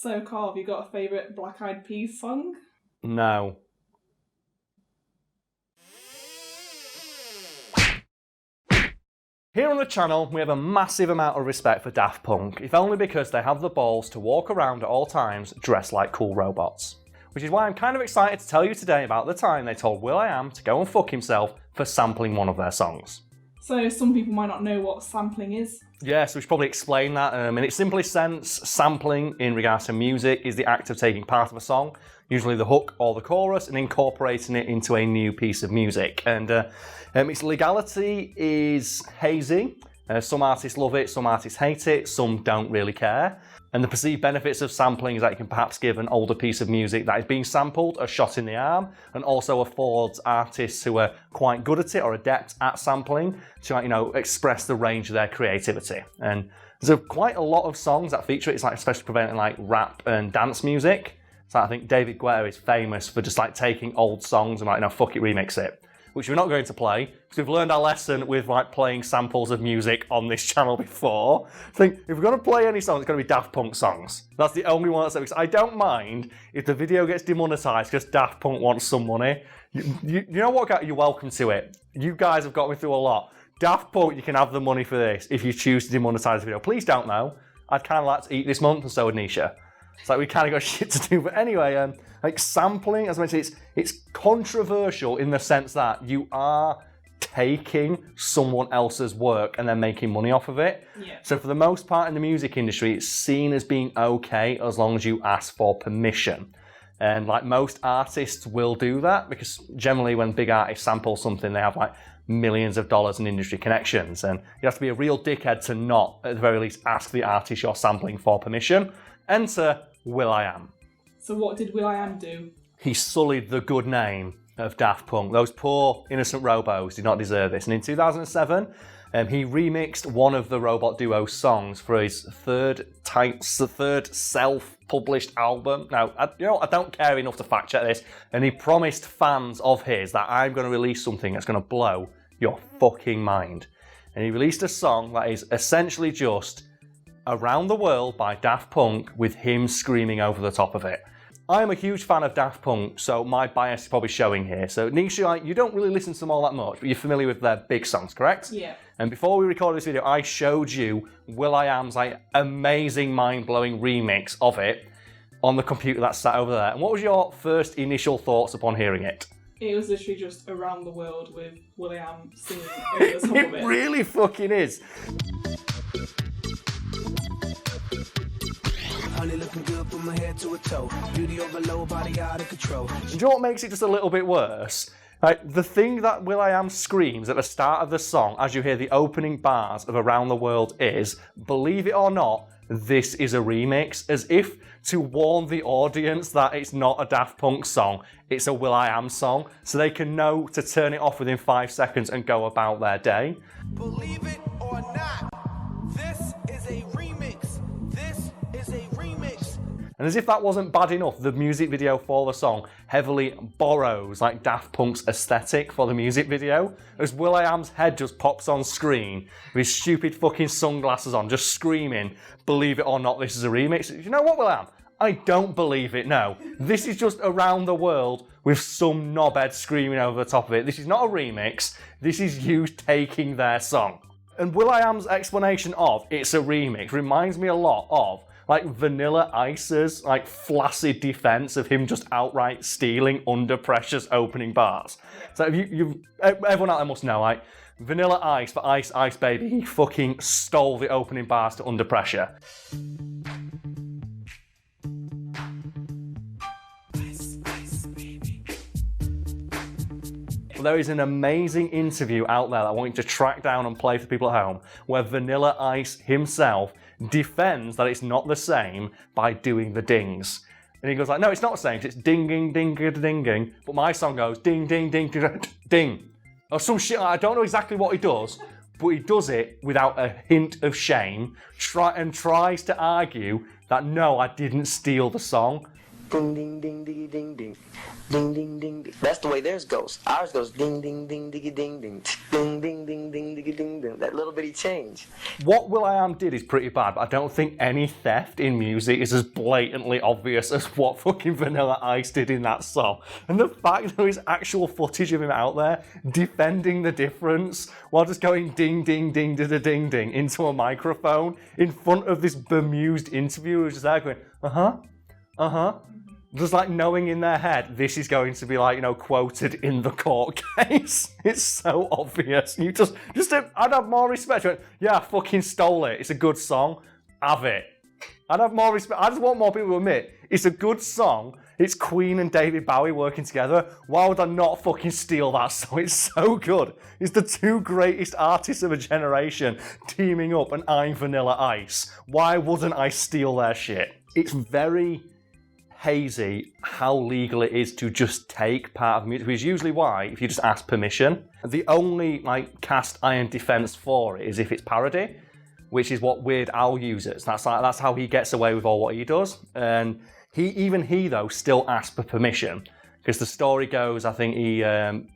So, Karl, have you got a favourite Black Eyed Peas song? No. Here on the channel, we have a massive amount of respect for Daft Punk, if only because they have the balls to walk around at all times dressed like cool robots. Which is why I'm kind of excited to tell you today about the time they told Will.i.am to go and fuck himself for sampling one of their songs. So some people might not know what sampling is. Yeah, so we should probably explain that. In its simplest sense, sampling in regards to music is the act of taking part of a song, usually the hook or the chorus, and incorporating it into a new piece of music. And its legality is hazy. Some artists love it, some artists hate it, some don't really care. And the perceived benefits of sampling is that it can perhaps give an older piece of music that is being sampled a shot in the arm, and also affords artists who are quite good at it or adept at sampling to, express the range of their creativity. And there's quite a lot of songs that feature it. It's especially prevalent in rap and dance music. So I think David Guetta is famous for just taking old songs and fuck it, remix it. Which we're not going to play, because we've learned our lesson with playing samples of music on this channel before. I think if we're going to play any song, it's going to be Daft Punk songs. That's the only one because I don't mind if the video gets demonetized because Daft Punk wants some money. You know what, you're welcome to it. You guys have got me through a lot. Daft Punk, you can have the money for this if you choose to demonetize the video. Please don't though. I'd kind of like to eat this month, and so would Nisha. It's we kind of got shit to do. But anyway, sampling, as I mentioned, it's controversial in the sense that you are taking someone else's work and then making money off of it. Yeah. So for the most part in the music industry, it's seen as being okay as long as you ask for permission. And most artists will do that, because generally when big artists sample something, they have millions of dollars in industry connections. And you have to be a real dickhead to not, at the very least, ask the artist you're sampling for permission. Enter Will.i.am. So what did Will.i.am do? He sullied the good name of Daft Punk. Those poor innocent robos did not deserve this. And in 2007, he remixed one of the robot duo's songs for his third self-published album. Now, I don't care enough to fact check this. And he promised fans of his that I'm going to release something that's going to blow your fucking mind. And he released a song that is essentially just Around the World by Daft Punk with him screaming over the top of it. I am a huge fan of Daft Punk, so my bias is probably showing here. So Nisha, you don't really listen to them all that much, but you're familiar with their big songs, correct? Yeah. And before we recorded this video, I showed you Will.i.am's amazing, mind-blowing remix of it on the computer that's sat over there. And what was your first initial thoughts upon hearing it? It was literally just Around the World with Will.i.am singing over the top of it. It really fucking is. Honey looking good from my head to a toe. Beauty overload, body out of control. Do you know what makes it just a little bit worse? The thing that Will.i.am screams at the start of the song as you hear the opening bars of Around the World is, believe it or not, this is a remix, as if to warn the audience that it's not a Daft Punk song, it's a Will.i.am song, so they can know to turn it off within 5 seconds and go about their day. Believe it or not, this is a remix. This is a remix. And as if that wasn't bad enough, the music video for the song heavily borrows Daft Punk's aesthetic for the music video, as Will.i.am's head just pops on screen with his stupid fucking sunglasses on, just screaming, believe it or not, this is a remix. You know what, Will.i.am? I don't believe it, no. This is just Around the World with some knobhead screaming over the top of it. This is not a remix, this is you taking their song. And Will.i.am's explanation of it's a remix reminds me a lot of Vanilla Ice's flaccid defense of him just outright stealing Under Pressure's opening bars. So everyone out there must know, Vanilla Ice for Ice Ice Baby, he fucking stole the opening bars to Under Pressure. There is an amazing interview out there that I want you to track down and play for people at home, where Vanilla Ice himself defends that it's not the same by doing the dings. And he goes no, it's not the same, it's dinging, dinging, dinging, but my song goes ding, ding, ding, ding, ding. Or some shit, I don't know exactly what he does, but he does it without a hint of shame, and tries to argue that no, I didn't steal the song. ding ding ding ding ding ding ding ding ding ding. That's the way theirs goes. Ours goes ding ding ding ding ding ding ding ding ding ding ding ding ding. That little bitty change. What Will.i.am did is pretty bad, but I don't think any theft in music is as blatantly obvious as what fucking Vanilla Ice did in that song. And the fact there is actual footage of him out there defending the difference while just going ding ding ding ding ding ding into a microphone in front of this bemused interviewer who's just there going, just like knowing in their head this is going to be like, you know, quoted in the court case. It's so obvious. You just I'd have more respect. You went, yeah, I fucking stole it. It's a good song. Have it. I'd have more respect. I just want more people to admit it's a good song. It's Queen and David Bowie working together. Why would I not fucking steal that song? It's so good. It's the two greatest artists of a generation teaming up, and I'm Vanilla Ice. Why wouldn't I steal their shit? It's very hazy how legal it is to just take part of music, which is usually why, if you just ask permission, the only like cast iron defense for it is if it's parody, which is what Weird Al uses. That's how he gets away with all what he does. And he though still asks for permission, because the story goes, I think he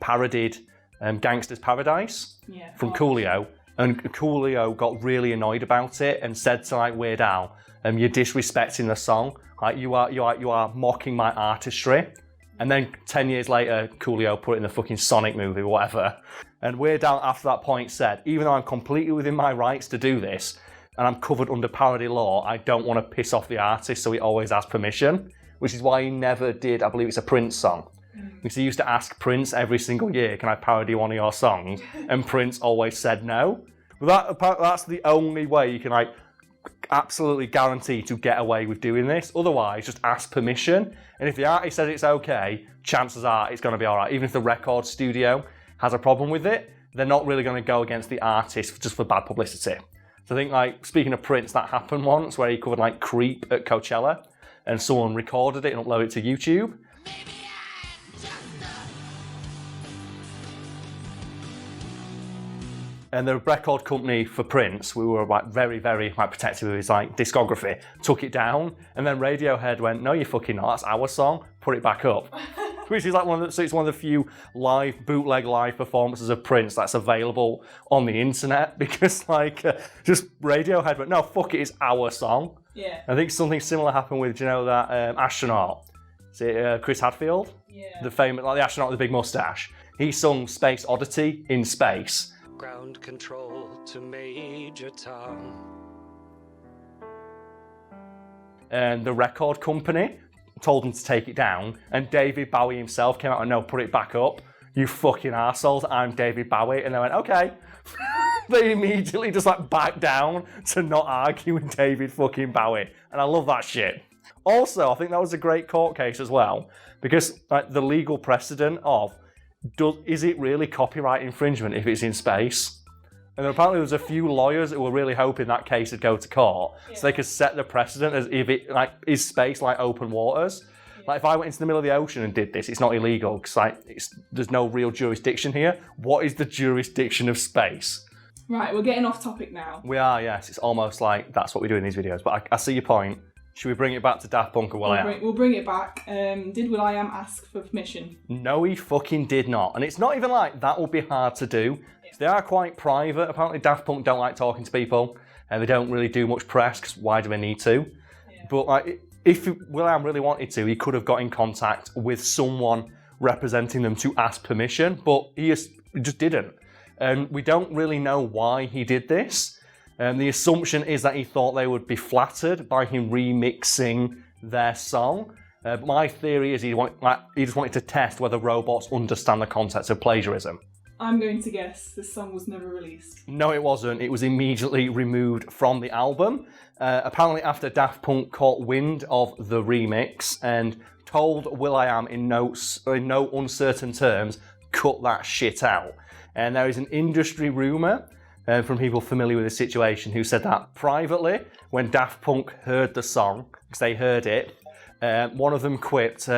parodied Gangsta's Paradise from Coolio, and Coolio got really annoyed about it and said to like Weird Al, you're disrespecting the song. Like you are mocking my artistry. And then 10 years later, Coolio put it in the fucking Sonic movie or whatever. And Weird Al after that point said, even though I'm completely within my rights to do this, and I'm covered under parody law, I don't want to piss off the artist, so he always asks permission, which is why he never did, I believe it's a Prince song. Because he used to ask Prince every single year, can I parody one of your songs? And Prince always said no. But that's the only way you can like absolutely guarantee to get away with doing this. Otherwise, just ask permission. And if the artist says it's okay, chances are it's going to be all right. Even if the record studio has a problem with it, they're not really going to go against the artist just for bad publicity. So I think, like, speaking of Prince, that happened once where he covered, like, Creep at Coachella, and someone recorded it and uploaded it to YouTube. And the record company for Prince, we were like very, very like protective of his like discography, took it down, and then Radiohead went, no, you're fucking not, that's our song, put it back up. Which is like it's one of the few bootleg live performances of Prince that's available on the internet, because like just Radiohead went, no, fuck it, it's our song. Yeah. I think something similar happened with, you know, that astronaut, is it Chris Hadfield? Yeah. The famous, like the astronaut with the big mustache. He sung Space Oddity in space. Ground control to Major Tom. And the record company told him to take it down, and David Bowie himself came out and no, put it back up. You fucking arseholes, I'm David Bowie. And they went, okay. They immediately just like backed down to not argue with David fucking Bowie. And I love that shit. Also, I think that was a great court case as well, because like the legal precedent of is it really copyright infringement if it's in space? And apparently there was a few lawyers that were really hoping that case would go to court, so they could set the precedent as if it like is space like open waters. Like if I went into the middle of the ocean and did this, it's not illegal because like there's no real jurisdiction here. What is the jurisdiction of space? Right, we're getting off topic now. We are, yes. It's almost like that's what we do in these videos. But I see your point. Should we bring it back to Daft Punk or Will.i.am? We'll bring it back. Did Will.i.am ask for permission? No, he fucking did not. And it's not even like that would be hard to do. Yeah. They are quite private. Apparently Daft Punk don't like talking to people, and they don't really do much press, because why do they need to? Yeah. But like, if Will.i.am really wanted to, he could have got in contact with someone representing them to ask permission, but he just didn't. And we don't really know why he did this. The assumption is that he thought they would be flattered by him remixing their song. But my theory is he just wanted to test whether robots understand the concept of plagiarism. I'm going to guess this song was never released. No, it wasn't. It was immediately removed from the album. Apparently after Daft Punk caught wind of the remix and told Will.i.am in no uncertain terms, cut that shit out. And there is an industry rumour from people familiar with the situation who said that privately, when Daft Punk heard the song, because they heard it, one of them quipped,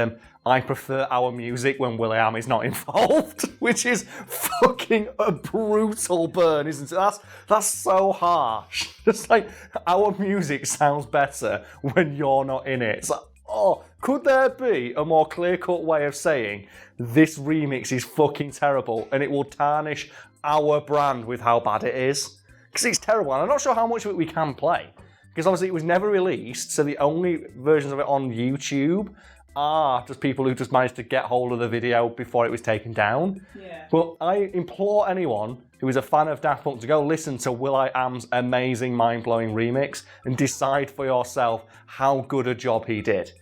I prefer our music when Will.i.am is not involved, which is fucking a brutal burn, isn't it? That's so harsh. Just like, our music sounds better when you're not in it. It's like, oh, could there be a more clear-cut way of saying this remix is fucking terrible and it will tarnish our brand with how bad it is? Because it's terrible, and I'm not sure how much of it we can play. Because obviously it was never released, so the only versions of it on YouTube are just people who just managed to get hold of the video before it was taken down. Yeah. But I implore anyone who is a fan of Daft Punk to go listen to Will.i.am's amazing, mind-blowing remix and decide for yourself how good a job he did.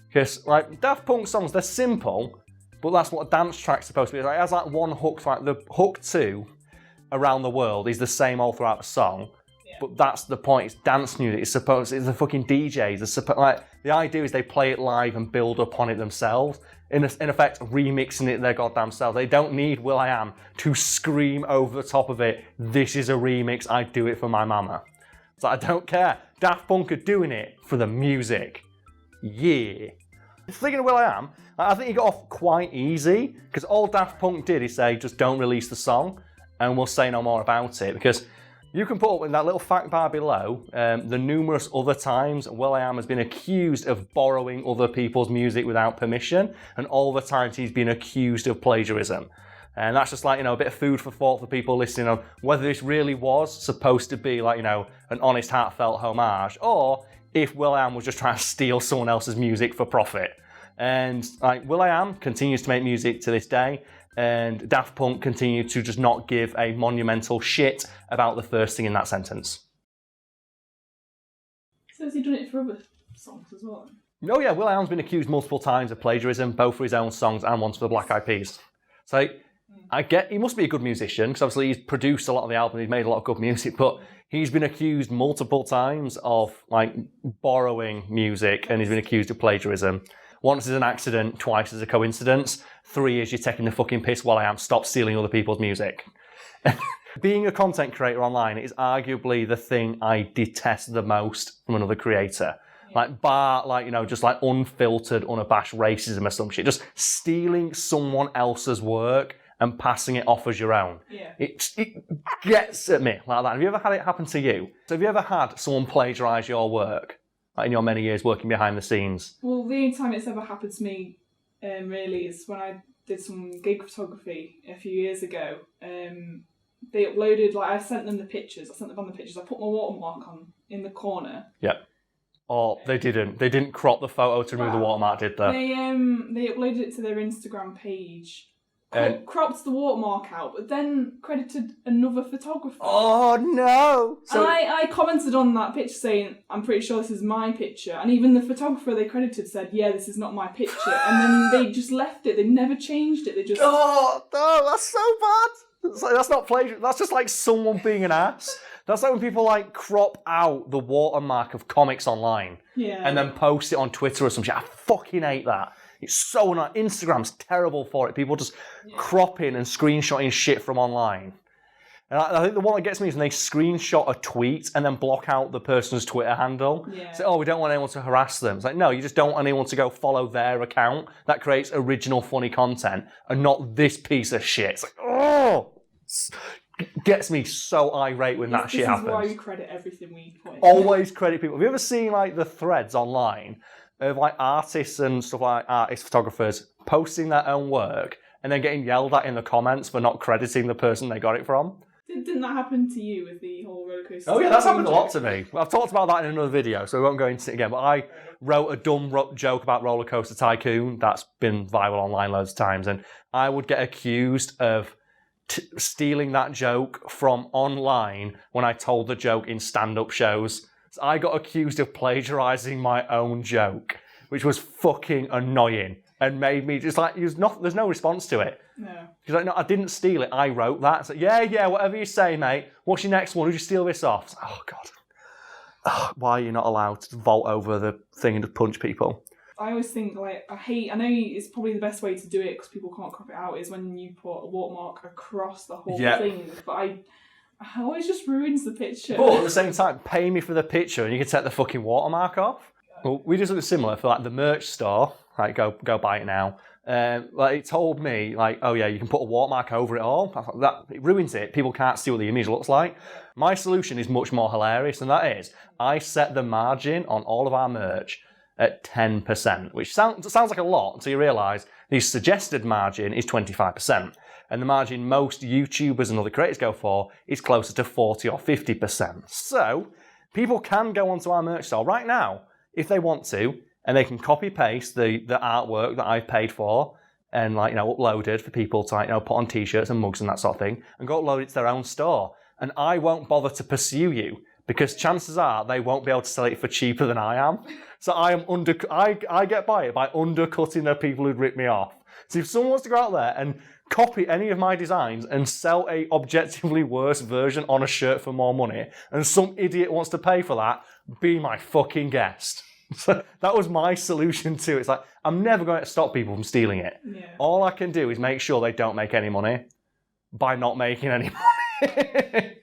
Because like Daft Punk songs, they're simple, but that's what a dance track's supposed to be. Like, it has like one hook, like the hook 2 Around the World is the same all throughout the song. But that's the point. It's dance music. It's the fucking DJs. Like the idea is they play it live and build upon it themselves. In effect, remixing it their goddamn self. They don't need Will.i.am to scream over the top of it. This is a remix. I do it for my mama. So I don't care. Daft Punk are doing it for the music. Yeah. Thinking of Will.i.am, I think he got off quite easy because all Daft Punk did is say, just don't release the song, and we'll say no more about it because. You can put up in that little fact bar below the numerous other times Will.i.am has been accused of borrowing other people's music without permission, and all the times he's been accused of plagiarism. And that's just like, a bit of food for thought for people listening on whether this really was supposed to be like, an honest, heartfelt homage, or if Will.i.am was just trying to steal someone else's music for profit. And like Will.i.am continues to make music to this day. And Daft Punk continue to just not give a monumental shit about the first thing in that sentence. So has he done it for other songs as well? Oh yeah, Will.i.am's been accused multiple times of plagiarism, both for his own songs and once for the Black Eyed Peas. So I get, he must be a good musician, because obviously he's produced a lot of the album, he's made a lot of good music, but he's been accused multiple times of like borrowing music, and he's been accused of plagiarism. Once as an accident, twice as a coincidence. 3 years you're taking the fucking piss. Will.i.am, stop stealing other people's music. Being a content creator online is arguably the thing I detest the most from another creator. Just like unfiltered, unabashed racism or some shit. Just stealing someone else's work and passing it off as your own. Yeah. It gets at me like that. Have you ever had it happen to you? So have you ever had someone plagiarise your work? In your many years working behind the scenes? Well, the only time it's ever happened to me, really, is when I did some gig photography a few years ago. They uploaded, I sent them the pictures. I put my watermark on in the corner. Yeah. Or they didn't. They didn't crop the photo to remove the watermark, did they? They uploaded it to their Instagram page. Cropped the watermark out, but then credited another photographer. Oh no! And I commented on that picture saying, I'm pretty sure this is my picture. And even the photographer they credited said, yeah, this is not my picture. And then they just left it. They never changed it. They just... Oh, no, that's so bad. That's not plagiarism. That's just like someone being an ass. That's like when people crop out the watermark of comics online. Yeah. And then post it on Twitter or some shit. I fucking hate that. It's so annoying. Instagram's terrible for it. People just cropping and screenshotting shit from online. And I think the one that gets me is when they screenshot a tweet and then block out the person's Twitter handle. Yeah. Say, we don't want anyone to harass them. It's like, no, you just don't want anyone to go follow their account. That creates original, funny content and not this piece of shit. It's like, it gets me so irate when that shit happens. This is why we credit everything we put in. Always credit people. Have you ever seen the threads online of artists and stuff artist photographers posting their own work and then getting yelled at in the comments for not crediting the person they got it from? Didn't that happen to you with the whole roller coaster? Oh yeah, that's happened a lot to me. I've talked about that in another video, so we won't go into it again. But I wrote a dumb joke about Roller Coaster Tycoon that's been viral online loads of times, and I would get accused of stealing that joke from online when I told the joke in stand-up shows. So I got accused of plagiarising my own joke, which was fucking annoying and made me just there's no response to it. No. Because no, I didn't steal it. I wrote that. It's yeah, whatever you say, mate. What's your next one? Who'd you steal this off? It's oh God. Why are you not allowed to vault over the thing and just punch people? I always think I know it's probably the best way to do it because people can't crop it out is when you put a watermark across the whole thing. But it always just ruins the picture. But at the same time, pay me for the picture and you can take the fucking watermark off. Well, we did something similar for the merch store. Go buy it now. It told me oh yeah, you can put a watermark over it all. I thought, that it ruins it. People can't see what the image looks like. My solution is much more hilarious, and that is I set the margin on all of our merch at 10%, which sounds like a lot until you realise the suggested margin is 25%. And the margin most YouTubers and other creators go for is closer to 40 or 50%. So people can go onto our merch store right now if they want to, and they can copy paste the artwork that I've paid for and uploaded for people to put on t-shirts and mugs and that sort of thing, and go upload it to their own store. And I won't bother to pursue you because chances are they won't be able to sell it for cheaper than I am. So I get by it by undercutting the people who'd rip me off. So if someone wants to go out there and copy any of my designs and sell a objectively worse version on a shirt for more money, and some idiot wants to pay for that, be my fucking guest. So that was my solution to it. It's like, I'm never going to stop people from stealing it. Yeah. All I can do is make sure they don't make any money by not making any money.